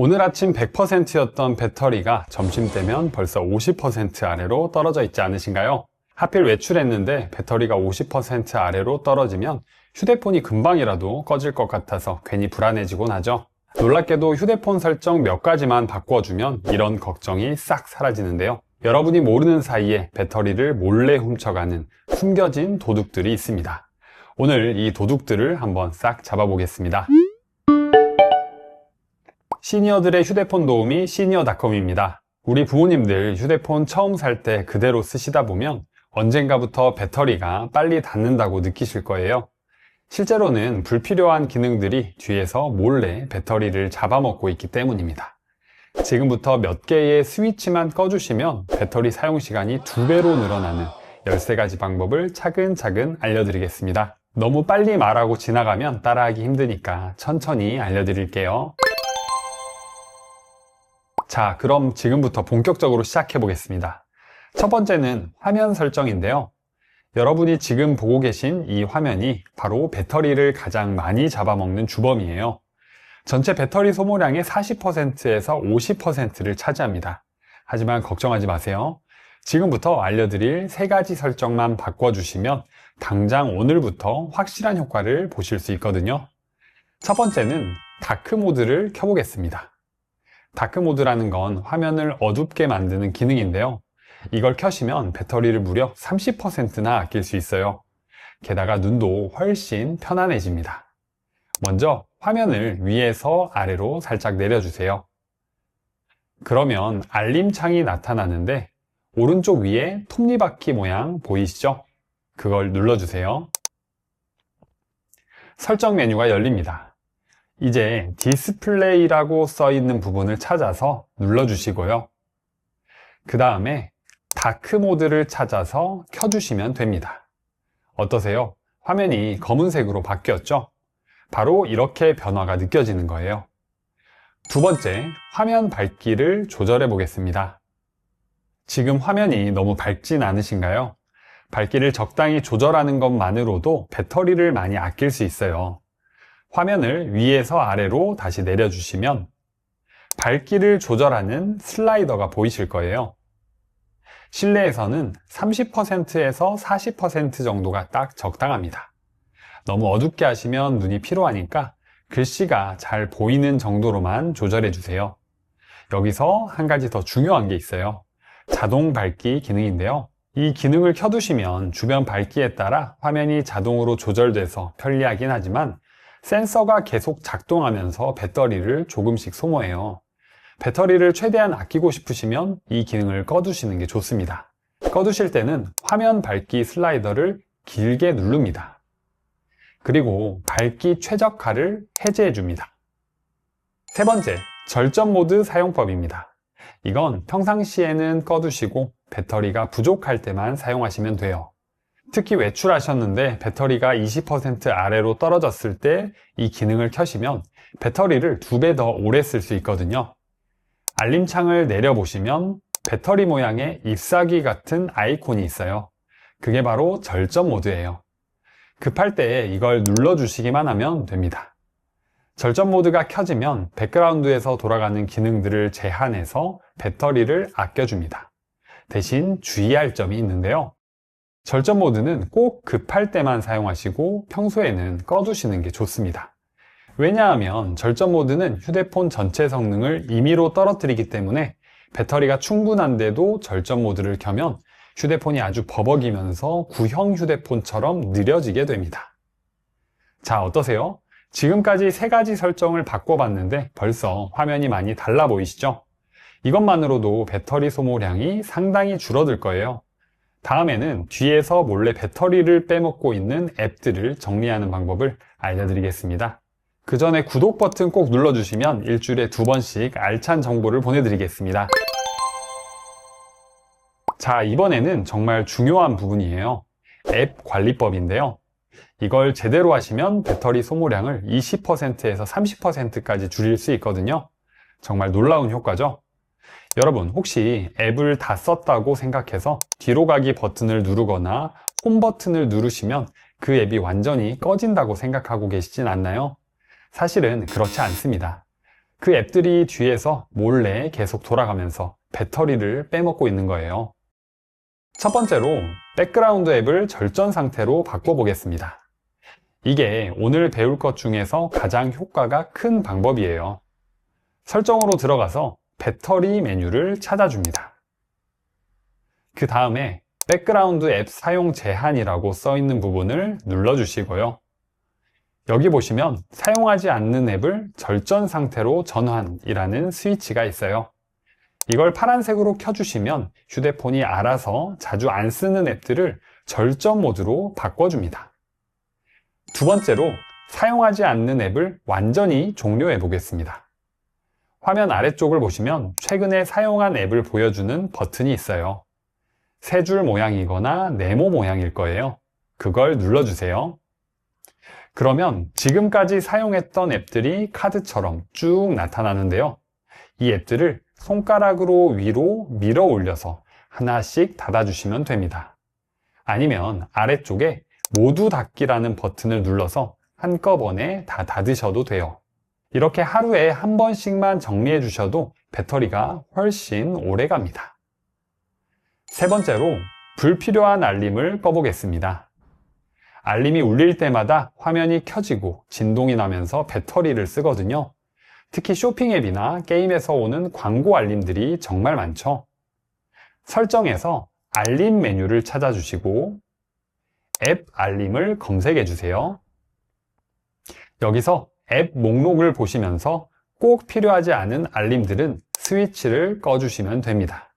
오늘 아침 100%였던 배터리가 점심때면 벌써 50% 아래로 떨어져 있지 않으신가요? 하필 외출했는데 배터리가 50% 아래로 떨어지면 휴대폰이 금방이라도 꺼질 것 같아서 괜히 불안해지곤 하죠. 놀랍게도 휴대폰 설정 몇 가지만 바꿔주면 이런 걱정이 싹 사라지는데요. 여러분이 모르는 사이에 배터리를 몰래 훔쳐가는 숨겨진 도둑들이 있습니다. 오늘 이 도둑들을 한번 싹 잡아보겠습니다. 시니어들의 휴대폰 도우미 시니어닷컴입니다. 우리 부모님들 휴대폰 처음 살 때 그대로 쓰시다 보면 언젠가부터 배터리가 빨리 닳는다고 느끼실 거예요. 실제로는 불필요한 기능들이 뒤에서 몰래 배터리를 잡아먹고 있기 때문입니다. 지금부터 몇 개의 스위치만 꺼주시면 배터리 사용 시간이 2배로 늘어나는 13가지 방법을 차근차근 알려드리겠습니다. 너무 빨리 말하고 지나가면 따라하기 힘드니까 천천히 알려드릴게요. 자, 그럼 지금부터 본격적으로 시작해 보겠습니다. 첫 번째는 화면 설정인데요. 여러분이 지금 보고 계신 이 화면이 바로 배터리를 가장 많이 잡아먹는 주범이에요. 전체 배터리 소모량의 40%에서 50%를 차지합니다. 하지만 걱정하지 마세요. 지금부터 알려드릴 3가지 설정만 바꿔주시면 당장 오늘부터 확실한 효과를 보실 수 있거든요. 첫 번째는 다크 모드를 켜보겠습니다. 다크 모드라는 건 화면을 어둡게 만드는 기능인데요. 이걸 켜시면 배터리를 무려 30%나 아낄 수 있어요. 게다가 눈도 훨씬 편안해집니다. 먼저 화면을 위에서 아래로 살짝 내려주세요. 그러면 알림창이 나타나는데 오른쪽 위에 톱니바퀴 모양 보이시죠? 그걸 눌러주세요. 설정 메뉴가 열립니다. 이제 디스플레이라고 써 있는 부분을 찾아서 눌러주시고요. 그 다음에 다크 모드를 찾아서 켜주시면 됩니다. 어떠세요? 화면이 검은색으로 바뀌었죠? 바로 이렇게 변화가 느껴지는 거예요. 두 번째, 화면 밝기를 조절해 보겠습니다. 지금 화면이 너무 밝진 않으신가요? 밝기를 적당히 조절하는 것만으로도 배터리를 많이 아낄 수 있어요. 화면을 위에서 아래로 다시 내려주시면 밝기를 조절하는 슬라이더가 보이실 거예요. 실내에서는 30%에서 40% 정도가 딱 적당합니다. 너무 어둡게 하시면 눈이 피로하니까 글씨가 잘 보이는 정도로만 조절해 주세요. 여기서 한 가지 더 중요한 게 있어요. 자동 밝기 기능인데요. 이 기능을 켜두시면 주변 밝기에 따라 화면이 자동으로 조절돼서 편리하긴 하지만 센서가 계속 작동하면서 배터리를 조금씩 소모해요. 배터리를 최대한 아끼고 싶으시면 이 기능을 꺼두시는 게 좋습니다. 꺼두실 때는 화면 밝기 슬라이더를 길게 누릅니다. 그리고 밝기 최적화를 해제해 줍니다. 세 번째, 절전 모드 사용법입니다. 이건 평상시에는 꺼두시고 배터리가 부족할 때만 사용하시면 돼요. 특히 외출하셨는데 배터리가 20% 아래로 떨어졌을 때 이 기능을 켜시면 배터리를 2배 더 오래 쓸 수 있거든요. 알림창을 내려보시면 배터리 모양의 잎사귀 같은 아이콘이 있어요. 그게 바로 절전 모드예요. 급할 때 이걸 눌러주시기만 하면 됩니다. 절전 모드가 켜지면 백그라운드에서 돌아가는 기능들을 제한해서 배터리를 아껴줍니다. 대신 주의할 점이 있는데요. 절전 모드는 꼭 급할 때만 사용하시고 평소에는 꺼두시는 게 좋습니다. 왜냐하면 절전 모드는 휴대폰 전체 성능을 임의로 떨어뜨리기 때문에 배터리가 충분한데도 절전 모드를 켜면 휴대폰이 아주 버벅이면서 구형 휴대폰처럼 느려지게 됩니다. 자, 어떠세요? 지금까지 3가지 설정을 바꿔봤는데 벌써 화면이 많이 달라 보이시죠? 이것만으로도 배터리 소모량이 상당히 줄어들 거예요. 다음에는 뒤에서 몰래 배터리를 빼먹고 있는 앱들을 정리하는 방법을 알려드리겠습니다. 그 전에 구독 버튼 꼭 눌러주시면 일주일에 2번씩 알찬 정보를 보내드리겠습니다. 자, 이번에는 정말 중요한 부분이에요. 앱 관리법인데요. 이걸 제대로 하시면 배터리 소모량을 20%에서 30%까지 줄일 수 있거든요. 정말 놀라운 효과죠? 여러분, 혹시 앱을 다 썼다고 생각해서 뒤로 가기 버튼을 누르거나 홈 버튼을 누르시면 그 앱이 완전히 꺼진다고 생각하고 계시진 않나요? 사실은 그렇지 않습니다. 그 앱들이 뒤에서 몰래 계속 돌아가면서 배터리를 빼먹고 있는 거예요. 첫 번째로 백그라운드 앱을 절전 상태로 바꿔보겠습니다. 이게 오늘 배울 것 중에서 가장 효과가 큰 방법이에요. 설정으로 들어가서 배터리 메뉴를 찾아줍니다. 그 다음에 백그라운드 앱 사용 제한이라고 써 있는 부분을 눌러주시고요. 여기 보시면 사용하지 않는 앱을 절전 상태로 전환이라는 스위치가 있어요. 이걸 파란색으로 켜주시면 휴대폰이 알아서 자주 안 쓰는 앱들을 절전 모드로 바꿔줍니다. 두 번째로 사용하지 않는 앱을 완전히 종료해 보겠습니다. 화면 아래쪽을 보시면 최근에 사용한 앱을 보여주는 버튼이 있어요. 세 줄 모양이거나 네모 모양일 거예요. 그걸 눌러주세요. 그러면 지금까지 사용했던 앱들이 카드처럼 쭉 나타나는데요. 이 앱들을 손가락으로 위로 밀어 올려서 하나씩 닫아주시면 됩니다. 아니면 아래쪽에 모두 닫기라는 버튼을 눌러서 한꺼번에 다 닫으셔도 돼요. 이렇게 하루에 한 번씩만 정리해 주셔도 배터리가 훨씬 오래 갑니다. 세 번째로 불필요한 알림을 꺼보겠습니다. 알림이 울릴 때마다 화면이 켜지고 진동이 나면서 배터리를 쓰거든요. 특히 쇼핑 앱이나 게임에서 오는 광고 알림들이 정말 많죠. 설정에서 알림 메뉴를 찾아주시고 앱 알림을 검색해 주세요. 여기서 앱 목록을 보시면서 꼭 필요하지 않은 알림들은 스위치를 꺼주시면 됩니다.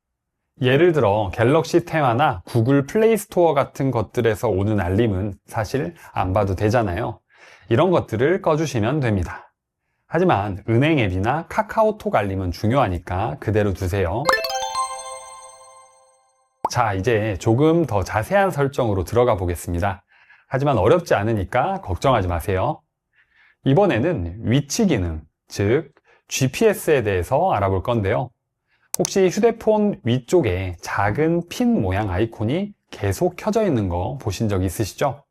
예를 들어 갤럭시 테마나 구글 플레이 스토어 같은 것들에서 오는 알림은 사실 안 봐도 되잖아요. 이런 것들을 꺼주시면 됩니다. 하지만 은행 앱이나 카카오톡 알림은 중요하니까 그대로 두세요. 자, 이제 조금 더 자세한 설정으로 들어가 보겠습니다. 하지만 어렵지 않으니까 걱정하지 마세요. 이번에는 위치 기능, 즉 GPS에 대해서 알아볼 건데요. 혹시 휴대폰 위쪽에 작은 핀 모양 아이콘이 계속 켜져 있는 거 보신 적 있으시죠?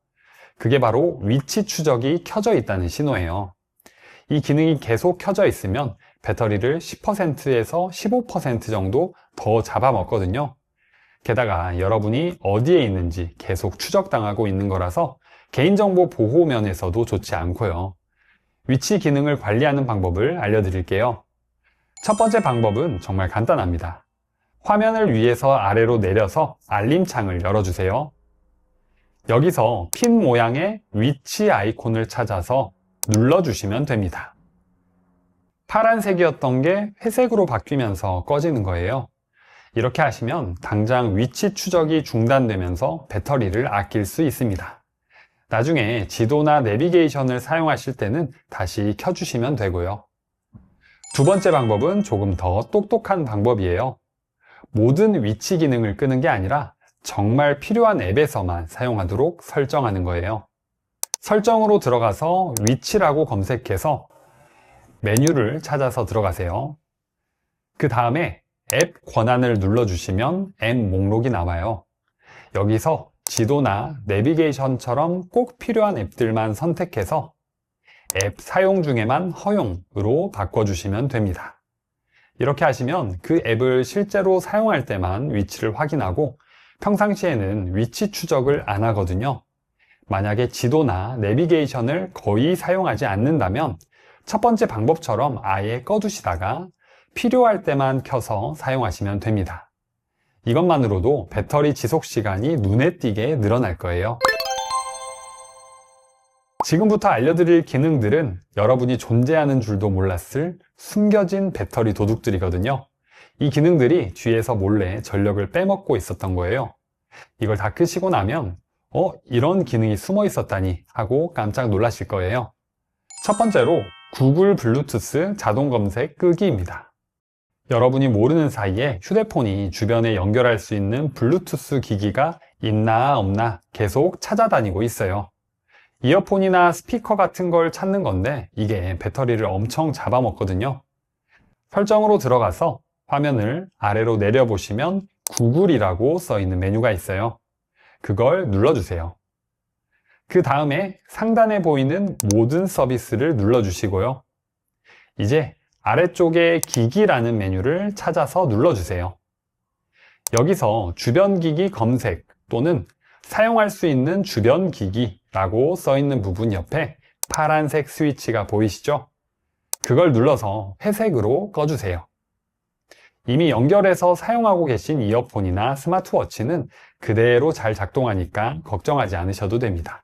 그게 바로 위치 추적이 켜져 있다는 신호예요. 이 기능이 계속 켜져 있으면 배터리를 10%에서 15% 정도 더 잡아먹거든요. 게다가 여러분이 어디에 있는지 계속 추적당하고 있는 거라서 개인정보 보호 면에서도 좋지 않고요. 위치 기능을 관리하는 방법을 알려드릴게요. 첫 번째 방법은 정말 간단합니다. 화면을 위에서 아래로 내려서 알림창을 열어주세요. 여기서 핀 모양의 위치 아이콘을 찾아서 눌러주시면 됩니다. 파란색이었던 게 회색으로 바뀌면서 꺼지는 거예요. 이렇게 하시면 당장 위치 추적이 중단되면서 배터리를 아낄 수 있습니다. 나중에 지도나 내비게이션을 사용하실 때는 다시 켜주시면 되고요. 두 번째 방법은 조금 더 똑똑한 방법이에요. 모든 위치 기능을 끄는 게 아니라 정말 필요한 앱에서만 사용하도록 설정하는 거예요. 설정으로 들어가서 위치라고 검색해서 메뉴를 찾아서 들어가세요. 그 다음에 앱 권한을 눌러주시면 앱 목록이 나와요. 여기서 지도나 내비게이션처럼 꼭 필요한 앱들만 선택해서 앱 사용 중에만 허용으로 바꿔주시면 됩니다. 이렇게 하시면 그 앱을 실제로 사용할 때만 위치를 확인하고 평상시에는 위치 추적을 안 하거든요. 만약에 지도나 내비게이션을 거의 사용하지 않는다면 첫 번째 방법처럼 아예 꺼두시다가 필요할 때만 켜서 사용하시면 됩니다. 이것만으로도 배터리 지속 시간이 눈에 띄게 늘어날 거예요. 지금부터 알려드릴 기능들은 여러분이 존재하는 줄도 몰랐을 숨겨진 배터리 도둑들이거든요. 이 기능들이 뒤에서 몰래 전력을 빼먹고 있었던 거예요. 이걸 다 끄시고 나면 이런 기능이 숨어 있었다니 하고 깜짝 놀라실 거예요. 첫 번째로 구글 블루투스 자동 검색 끄기입니다. 여러분이 모르는 사이에 휴대폰이 주변에 연결할 수 있는 블루투스 기기가 있나 없나 계속 찾아다니고 있어요. 이어폰이나 스피커 같은 걸 찾는 건데 이게 배터리를 엄청 잡아먹거든요. 설정으로 들어가서 화면을 아래로 내려보시면 구글이라고 써 있는 메뉴가 있어요. 그걸 눌러주세요. 그 다음에 상단에 보이는 모든 서비스를 눌러주시고요. 이제 아래쪽에 기기라는 메뉴를 찾아서 눌러주세요. 여기서 주변 기기 검색 또는 사용할 수 있는 주변 기기라고 써있는 부분 옆에 파란색 스위치가 보이시죠? 그걸 눌러서 회색으로 꺼주세요. 이미 연결해서 사용하고 계신 이어폰이나 스마트워치는 그대로 잘 작동하니까 걱정하지 않으셔도 됩니다.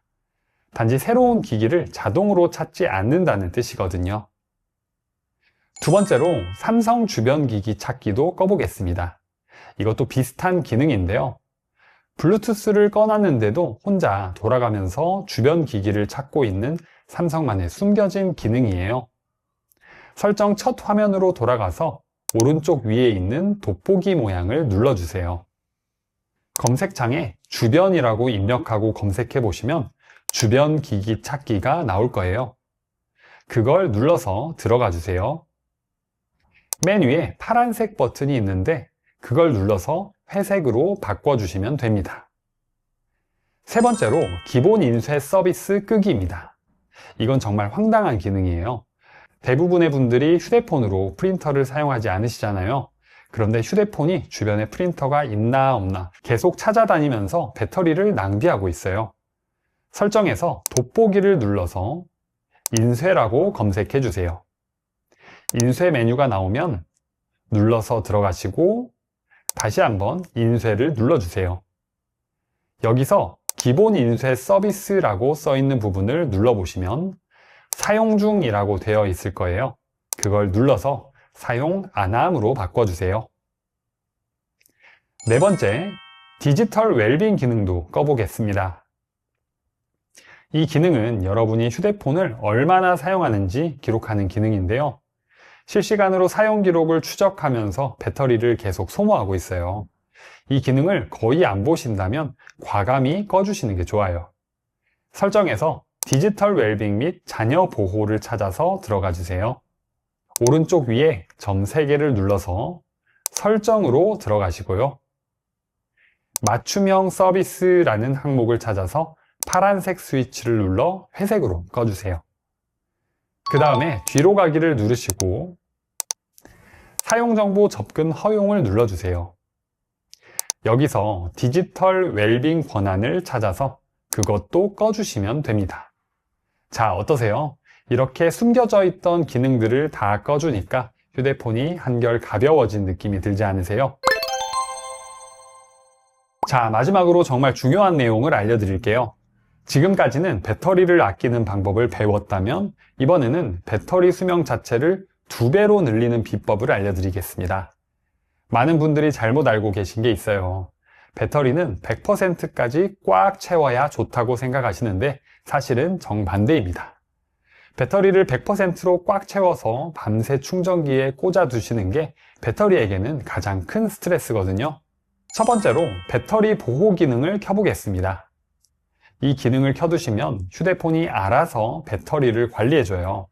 단지 새로운 기기를 자동으로 찾지 않는다는 뜻이거든요. 두 번째로 삼성 주변 기기 찾기도 꺼보겠습니다. 이것도 비슷한 기능인데요. 블루투스를 꺼놨는데도 혼자 돌아가면서 주변 기기를 찾고 있는 삼성만의 숨겨진 기능이에요. 설정 첫 화면으로 돌아가서 오른쪽 위에 있는 돋보기 모양을 눌러주세요. 검색창에 주변이라고 입력하고 검색해 보시면 주변 기기 찾기가 나올 거예요. 그걸 눌러서 들어가 주세요. 맨 위에 파란색 버튼이 있는데 그걸 눌러서 회색으로 바꿔주시면 됩니다. 세 번째로 기본 인쇄 서비스 끄기입니다. 이건 정말 황당한 기능이에요. 대부분의 분들이 휴대폰으로 프린터를 사용하지 않으시잖아요. 그런데 휴대폰이 주변에 프린터가 있나 없나 계속 찾아다니면서 배터리를 낭비하고 있어요. 설정에서 돋보기를 눌러서 인쇄라고 검색해 주세요. 인쇄 메뉴가 나오면 눌러서 들어가시고 다시 한번 인쇄를 눌러주세요. 여기서 기본 인쇄 서비스라고 써있는 부분을 눌러보시면 사용 중이라고 되어 있을 거예요. 그걸 눌러서 사용 안함으로 바꿔주세요. 네 번째, 디지털 웰빙 기능도 꺼보겠습니다. 이 기능은 여러분이 휴대폰을 얼마나 사용하는지 기록하는 기능인데요. 실시간으로 사용 기록을 추적하면서 배터리를 계속 소모하고 있어요. 이 기능을 거의 안 보신다면 과감히 꺼주시는 게 좋아요. 설정에서 디지털 웰빙 및 자녀 보호를 찾아서 들어가 주세요. 오른쪽 위에 점 3개를 눌러서 설정으로 들어가시고요. 맞춤형 서비스라는 항목을 찾아서 파란색 스위치를 눌러 회색으로 꺼주세요. 그 다음에 뒤로 가기를 누르시고 사용정보 접근 허용을 눌러주세요. 여기서 디지털 웰빙 권한을 찾아서 그것도 꺼주시면 됩니다. 자, 어떠세요? 이렇게 숨겨져 있던 기능들을 다 꺼주니까 휴대폰이 한결 가벼워진 느낌이 들지 않으세요? 자, 마지막으로 정말 중요한 내용을 알려드릴게요. 지금까지는 배터리를 아끼는 방법을 배웠다면 이번에는 배터리 수명 자체를 2배로 늘리는 비법을 알려드리겠습니다. 많은 분들이 잘못 알고 계신 게 있어요. 배터리는 100%까지 꽉 채워야 좋다고 생각하시는데 사실은 정반대입니다. 배터리를 100%로 꽉 채워서 밤새 충전기에 꽂아 두시는 게 배터리에게는 가장 큰 스트레스거든요. 첫 번째로 배터리 보호 기능을 켜보겠습니다. 이 기능을 켜두시면 휴대폰이 알아서 배터리를 관리해줘요.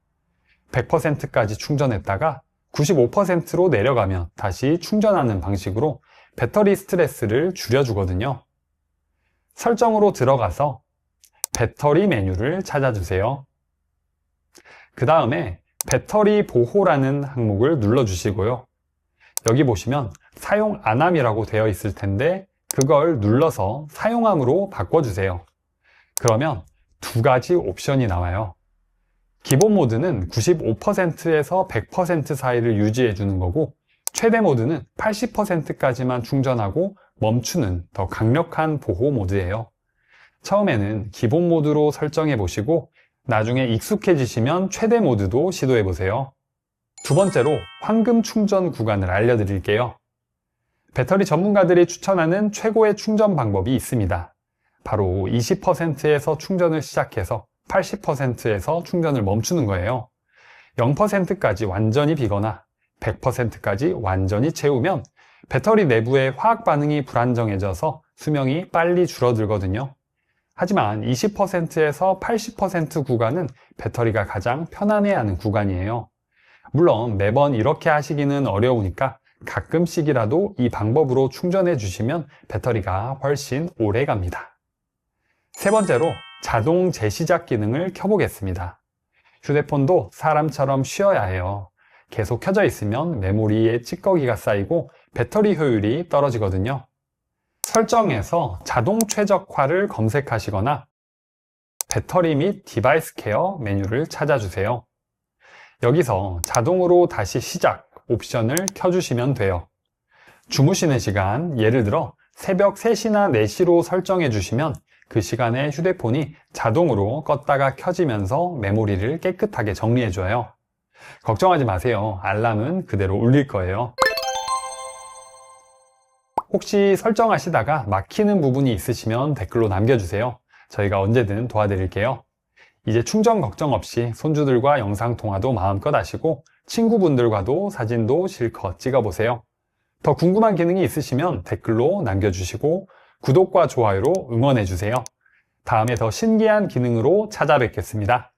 100%까지 충전했다가 95%로 내려가면 다시 충전하는 방식으로 배터리 스트레스를 줄여주거든요. 설정으로 들어가서 배터리 메뉴를 찾아주세요. 그 다음에 배터리 보호라는 항목을 눌러주시고요. 여기 보시면 사용 안함이라고 되어 있을 텐데 그걸 눌러서 사용함으로 바꿔주세요. 그러면 2가지 옵션이 나와요. 기본 모드는 95%에서 100% 사이를 유지해 주는 거고 최대 모드는 80%까지만 충전하고 멈추는 더 강력한 보호 모드예요. 처음에는 기본 모드로 설정해 보시고 나중에 익숙해지시면 최대 모드도 시도해 보세요. 두 번째로 황금 충전 구간을 알려드릴게요. 배터리 전문가들이 추천하는 최고의 충전 방법이 있습니다. 바로 20%에서 충전을 시작해서 80%에서 충전을 멈추는 거예요. 0%까지 완전히 비거나 100%까지 완전히 채우면 배터리 내부의 화학 반응이 불안정해져서 수명이 빨리 줄어들거든요. 하지만 20%에서 80% 구간은 배터리가 가장 편안해하는 구간이에요. 물론 매번 이렇게 하시기는 어려우니까 가끔씩이라도 이 방법으로 충전해 주시면 배터리가 훨씬 오래 갑니다. 세 번째로 자동 재시작 기능을 켜보겠습니다. 휴대폰도 사람처럼 쉬어야 해요. 계속 켜져 있으면 메모리에 찌꺼기가 쌓이고 배터리 효율이 떨어지거든요. 설정에서 자동 최적화를 검색하시거나 배터리 및 디바이스 케어 메뉴를 찾아주세요. 여기서 자동으로 다시 시작 옵션을 켜주시면 돼요. 주무시는 시간, 예를 들어 새벽 3시나 4시로 설정해 주시면 그 시간에 휴대폰이 자동으로 껐다가 켜지면서 메모리를 깨끗하게 정리해줘요. 걱정하지 마세요. 알람은 그대로 울릴 거예요. 혹시 설정하시다가 막히는 부분이 있으시면 댓글로 남겨주세요. 저희가 언제든 도와드릴게요. 이제 충전 걱정 없이 손주들과 영상통화도 마음껏 하시고 친구분들과도 사진도 실컷 찍어보세요. 더 궁금한 기능이 있으시면 댓글로 남겨주시고 구독과 좋아요로 응원해주세요. 다음에 더 신기한 기능으로 찾아뵙겠습니다.